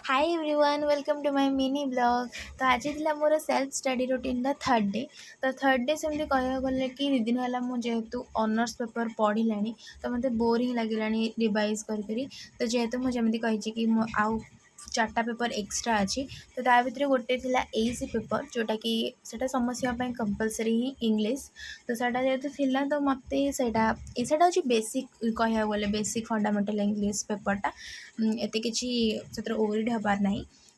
Hi everyone welcome to my mini blog. तो आज थी मोर self study routine third day. तो थर्ड डे सेमती कह गले कि 2 दिन है जेहेतु ऑनर्स पेपर पढ़ला तो मत बोर ही लगे रिवाइज करी। तो जेहेतु मुझे कही कि आउ 4टा पेपर एक्सट्रा अच्छी तो ता भर गोटे थी एसी पेपर जोटा कि सेटा समस्या कंपलसरी ही इंग्लिश। तो सैटा जेहेतु थिला तो मत सेटा हूँ बेसिक कह गले बेसिक फंडामेंटल इंग्लिश पेपरटा एत कि ओरिड हबार ना।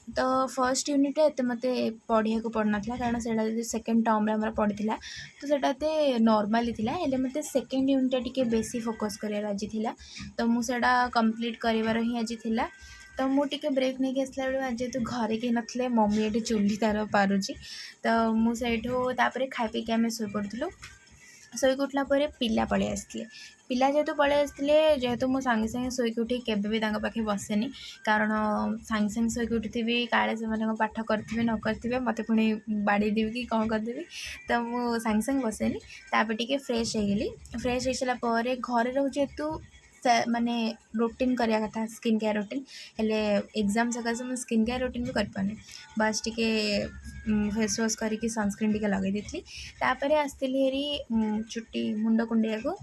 तो फर्स्ट यूनिट एत मत पढ़िया को पड़ ना कारण से सेकेंड टर्म आम पड़ी तो सेटा नॉर्मली थिला हेले मत सेकेंड यूनिट टी बेसी फोकस कर आज थिला। तो मुझे कंप्लीट कर ही आज थिला। तो मुझे ब्रेक नहीं आसला बेलू आज जेहतु घरे कहीं नथिले मम्मी ये चूल्ही तार पारुची। तो मुझे खाई पीक आम शोई पड़ूँ शोक उठला पिला पलि आसते पिला जेहेतु पलि आसते जेहेतु मो सांगे सांगे शोक उठी केवे पाखे बसेनी कारण सांगे सांगे शोक उठी काले से पाठ करेंगे न करेंगे मत पुणी बाड़ी देवी कि कौन करदेवी। तो मुझे सांगे सांगे बसेनी तापर टी फ्रेश हो गली। फ्रेश हो सारापर घरे रोज जेहेतु माने रूटीन करवा कथा स्किन केयर रूटीन हेले एग्जाम सकाशे मुझे स्किन केयर रूटीन भी कर बस टी फेस वाश करके सनस्क्रीन टी लगे दी। तापर आसती हेरी चुट्टी मुंड कुंडिया को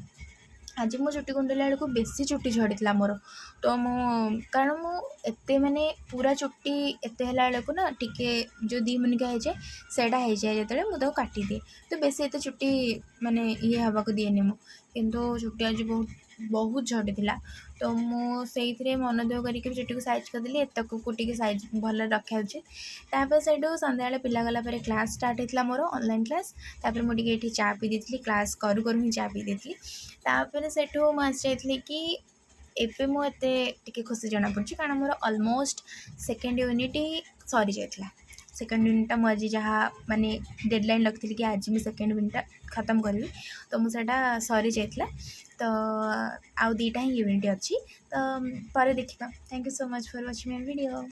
आज मो चुट्टी कुंडला बेलू बेसी चुट्टी झड़ी मोर। तो कारण मुझे माने पूरा चुट्टी एत बेलू ना टिके जो 2 मिनिका हो जाए सेटा हो जाए जो मुझे काटी दिए। तो बेसी एत चुट्टी माने ये हवा को दिए किंतु चुट्टी आज बहुत बहुत झड़ी थिला। तो मुझे मन दुख करके चुट्टी को साइज करदेली एतक को साइज भल रखा। तापर से सन्ध्या पिला गला क्लास स्टार्ट होता मोर ऑनलाइन क्लास। तापर मुझे चा पी दी क्लास करू करू ही चा पी दी। तापर से मुझे कि एबे मुझे खुशी जना पड़ी कारण मोर ऑलमोस्ट सेकेंड यूनिट सरी जाता। सेकेंड यूनिट मुझे जहाँ माने डेडलाइन रखी कि आज मैं सेकेंड यूनिट खत्म करी तो मुझे सरी जाता। तो आउ 2टा ही यूनिट अच्छी तो पर देखा। Thank you so much for watching my video.